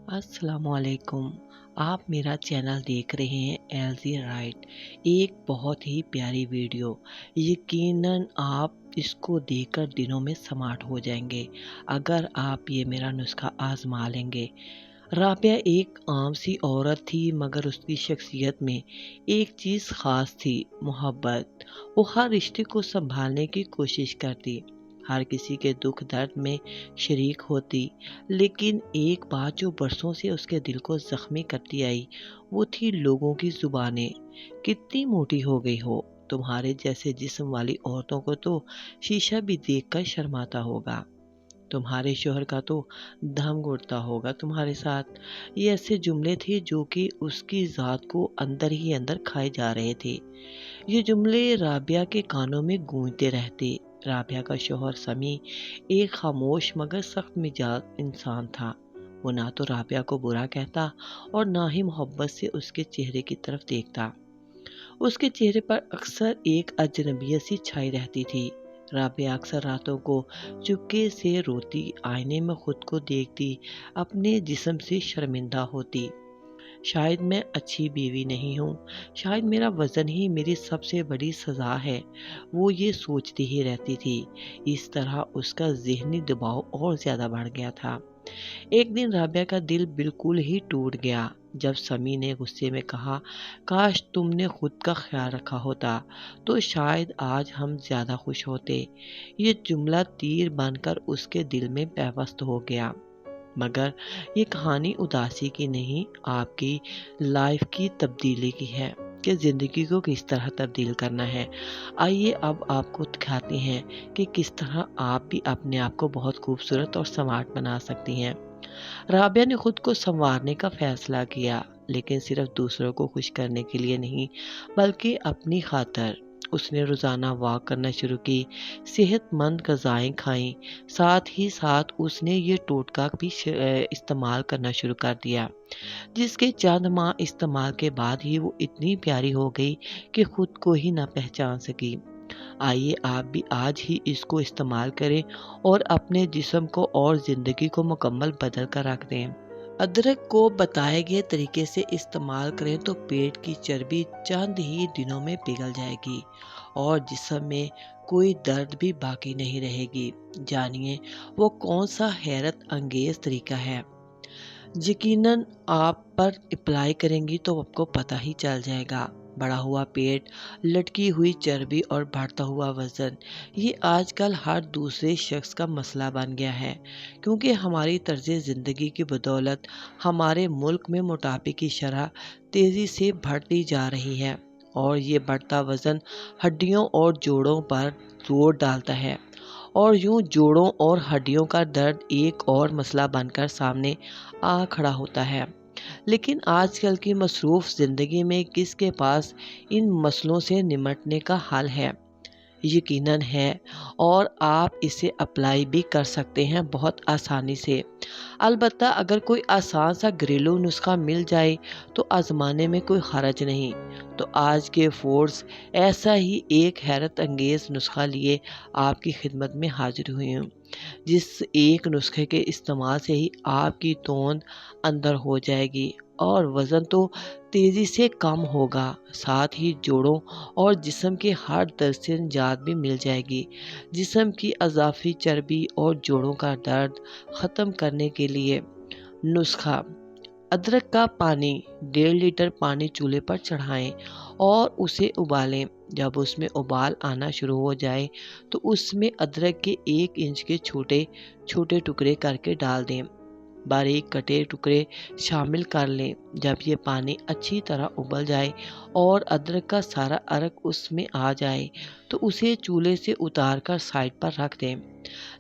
अस्सलाम वालेकुम। आप मेरा चैनल देख रहे हैं एलजी राइट। एक बहुत ही प्यारी वीडियो। यकीनन आप इसको देखकर दिनों में समाट हो जाएंगे अगर आप ये मेरा नुस्खा आजमा लेंगे। राबिया एक आम सी औरत थी, मगर उसकी शख्सियत में एक चीज़ ख़ास थी, मोहब्बत। वो हर रिश्ते को संभालने की कोशिश करती, हर किसी के दुख दर्द में शरीक होती। लेकिन एक बात जो बरसों से उसके दिल को ज़ख्मी करती आई, वो थी लोगों की ज़ुबानें। कितनी मोटी हो गई हो, तुम्हारे जैसे जिस्म वाली औरतों को तो शीशा भी देखकर शर्माता होगा। तुम्हारे शोहर का तो दम घुटता होगा तुम्हारे साथ। ये ऐसे जुमले थे जो कि उसकी ज़ात को अंदर ही अंदर खाए जा रहे थे। ये जुमले राबिया के कानों में गूंजते रहते। राबिया का शोहर समी एक खामोश मगर सख्त मिजाज इंसान था। वो ना तो राबिया को बुरा कहता और ना ही मोहब्बत से उसके चेहरे की तरफ देखता। उसके चेहरे पर अक्सर एक अजनबियत सी छाई रहती थी। राबिया अक्सर रातों को चुपके से रोती, आईने में खुद को देखती, अपने जिस्म से शर्मिंदा होती। शायद मैं अच्छी बीवी नहीं हूँ, शायद मेरा वज़न ही मेरी सबसे बड़ी सज़ा है, वो ये सोचती ही रहती थी। इस तरह उसका ज़हनी दबाव और ज़्यादा बढ़ गया था। एक दिन राबिया का दिल बिल्कुल ही टूट गया जब समी ने गुस्से में कहा, काश तुमने खुद का ख्याल रखा होता तो शायद आज हम ज़्यादा खुश होते। ये जुमला तीर बनकर उसके दिल में पैवस्त हो गया। मगर ये कहानी उदासी की नहीं, आपकी लाइफ की तब्दीली की है कि ज़िंदगी को किस तरह तब्दील करना है। आइए अब आपको दिखाते हैं कि किस तरह आप भी अपने आप को बहुत खूबसूरत और स्मार्ट बना सकती हैं। राबिया ने खुद को संवारने का फैसला किया, लेकिन सिर्फ दूसरों को खुश करने के लिए नहीं, बल्कि अपनी खातर। उसने रोज़ाना वॉक करना शुरू की, सेहतमंद ग़िज़ाएँ खाईं, साथ ही साथ उसने ये टोटका भी इस्तेमाल करना शुरू कर दिया, जिसके चंद माह इस्तेमाल के बाद ही वो इतनी प्यारी हो गई कि खुद को ही ना पहचान सकी। आइए आप भी आज ही इसको इस्तेमाल करें और अपने जिस्म को और ज़िंदगी को मुकम्मल बदल कर रख दें। अदरक को बताए गए तरीके से इस्तेमाल करें तो पेट की चर्बी चंद ही दिनों में पिघल जाएगी और जिस्म में कोई दर्द भी बाकी नहीं रहेगी। जानिए वो कौन सा हैरत अंगेज तरीका है। यकीनन आप पर अप्लाई करेंगी तो आपको पता ही चल जाएगा। बढ़ा हुआ पेट, लटकी हुई चर्बी और बढ़ता हुआ वज़न, ये आजकल हर दूसरे शख्स का मसला बन गया है, क्योंकि हमारी तर्ज ज़िंदगी की बदौलत हमारे मुल्क में मोटापे की शरह तेज़ी से बढ़ती जा रही है और ये बढ़ता वज़न हड्डियों और जोड़ों पर जोर डालता है और यूं जोड़ों और हड्डियों का दर्द एक और मसला बनकर सामने आ खड़ा होता है। लेकिन आजकल की मसरूफ़ ज़िंदगी में किसके पास इन मसलों से निमटने का हल है? यकीनन है, और आप इसे अप्लाई भी कर सकते हैं बहुत आसानी से। अलबत्ता अगर कोई आसान सा घरेलू नुस्खा मिल जाए तो आजमाने में कोई हरज नहीं। तो आज के फोर्स ऐसा ही एक हैरत अंगेज नुस्खा लिए आपकी खिदमत में हाजिर हुई हूँ, जिस एक नुस्खे के इस्तेमाल से ही आपकी तोंद अंदर हो जाएगी और वज़न तो तेज़ी से कम होगा, साथ ही जोड़ों और जिस्म के हर दर्द से निजात भी मिल जाएगी। जिस्म की अज़ाफ़ी चर्बी और जोड़ों का दर्द ख़त्म करने के लिए नुस्खा: अदरक का पानी 1.5 लीटर पानी चूल्हे पर चढ़ाएं और उसे उबालें। जब उसमें उबाल आना शुरू हो जाए तो उसमें अदरक के 1 इंच के छोटे छोटे टुकड़े करके डाल दें। बारीक कटे टुकड़े शामिल कर लें। जब ये पानी अच्छी तरह उबल जाए और अदरक का सारा अर्क उसमें आ जाए तो उसे चूल्हे से उतार कर साइड पर रख दें।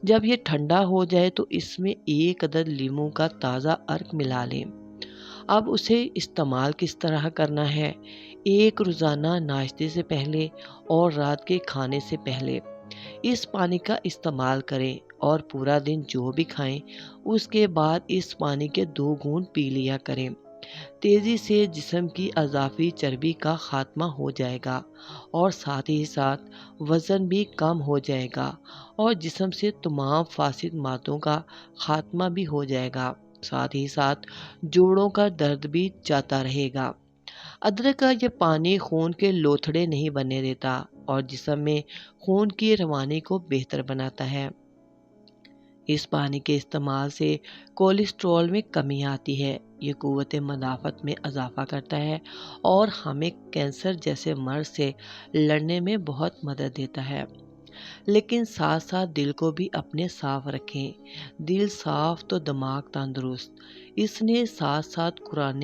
जब ये ठंडा हो जाए तो इसमें 1 अदद लीमू का ताज़ा अर्क मिला लें। अब उसे इस्तेमाल किस तरह करना है? एक रोज़ाना नाश्ते से पहले और रात के खाने से पहले इस पानी का इस्तेमाल करें और पूरा दिन जो भी खाएं उसके बाद इस पानी के 2 घूंट पी लिया करें। तेज़ी से जिस्म की अज़ाफ़ी चर्बी का ख़ात्मा हो जाएगा और साथ ही साथ वज़न भी कम हो जाएगा और जिस्म से तमाम फासिद मादों का ख़ात्मा भी हो जाएगा। साथ ही साथ जोड़ों का दर्द भी जाता रहेगा। अदरक का ये पानी खून के लोथड़े नहीं बनने देता और जिस्म में खून की रवानी को बेहतर बनाता है। इस पानी के इस्तेमाल से कोलेस्ट्रॉल में कमी आती है। ये क़ुव्वत मदाफ़त में इजाफ़ा करता है और हमें कैंसर जैसे मर्ज़ से लड़ने में बहुत मदद देता है। लेकिन साथ साथ दिल को भी अपने साफ रखें। दिल साफ तो दिमाग तंदुरुस्त। इसने साथ साथ कुरान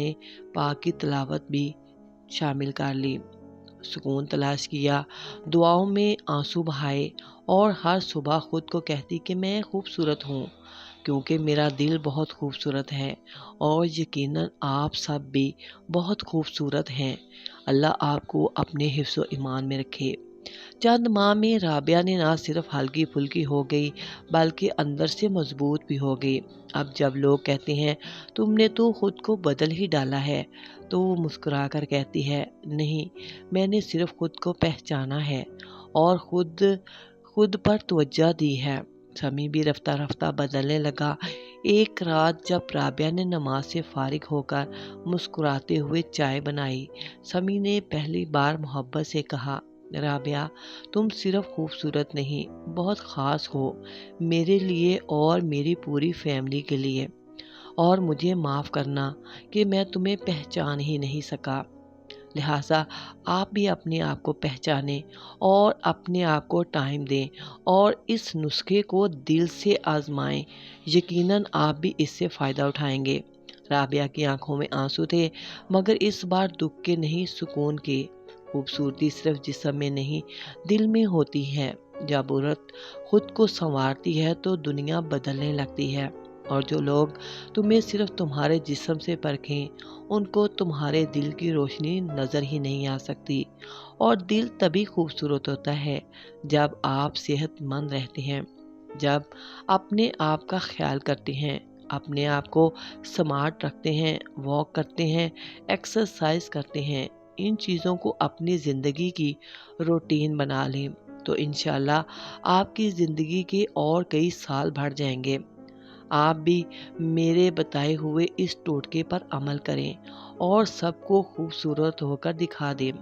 पाक की तिलावत भी शामिल कर ली, सुकून तलाश किया, दुआओं में आंसू बहाए और हर सुबह खुद को कहती कि मैं खूबसूरत हूँ क्योंकि मेरा दिल बहुत खूबसूरत है और यकीनन आप सब भी बहुत खूबसूरत हैं। अल्लाह आपको अपने हिफ्ज़ व ईमान में रखे। चंद माह में राबिया ने ना सिर्फ हल्की फुल्की हो गई बल्कि अंदर से मजबूत भी हो गई। अब जब लोग कहते हैं तुमने तो खुद को बदल ही डाला है, तो वो मुस्कुरा कर कहती है नहीं, मैंने सिर्फ खुद को पहचाना है और खुद पर तवज्जो दी है। समी भी रफ्ता रफ्ता बदलने लगा। एक रात जब राबिया ने नमाज से फारिग होकर मुस्कुराते हुए चाय बनाई, समी ने पहली बार मोहब्बत से कहा, राबिया तुम सिर्फ खूबसूरत नहीं, बहुत ख़ास हो मेरे लिए और मेरी पूरी फैमिली के लिए, और मुझे माफ़ करना कि मैं तुम्हें पहचान ही नहीं सका। लिहाजा आप भी अपने आप को पहचानें और अपने आप को टाइम दें और इस नुस्खे को दिल से आजमाएं। यकीनन आप भी इससे फ़ायदा उठाएंगे। राबिया की आंखों में आंसू थे, मगर इस बार दुख के नहीं, सुकून के। खूबसूरती सिर्फ जिस्म में नहीं, दिल में होती है। जब औरत खुद को संवारती है तो दुनिया बदलने लगती है और जो लोग तुम्हें सिर्फ तुम्हारे जिस्म से परखें, उनको तुम्हारे दिल की रोशनी नज़र ही नहीं आ सकती। और दिल तभी खूबसूरत होता है जब आप सेहतमंद रहते हैं, जब अपने आप का ख्याल करते हैं, अपने आप को स्मार्ट रखते हैं, वॉक करते हैं, एक्सरसाइज करते हैं। इन चीज़ों को अपनी ज़िंदगी की रूटीन बना लें तो इंशाल्लाह आपकी ज़िंदगी के और कई साल बढ़ जाएंगे। आप भी मेरे बताए हुए इस टोटके पर अमल करें और सबको खूबसूरत होकर दिखा दें।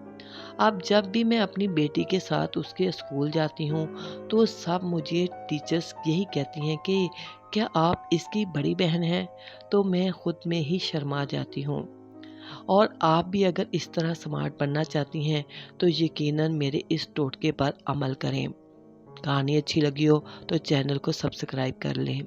अब जब भी मैं अपनी बेटी के साथ उसके स्कूल जाती हूँ तो सब मुझे टीचर्स यही कहती हैं कि क्या आप इसकी बड़ी बहन हैं, तो मैं खुद में ही शर्मा जाती हूँ। और आप भी अगर इस तरह स्मार्ट बनना चाहती हैं तो यकीनन मेरे इस टोटके पर अमल करें। कहानी अच्छी लगी हो तो चैनल को सब्सक्राइब कर लें।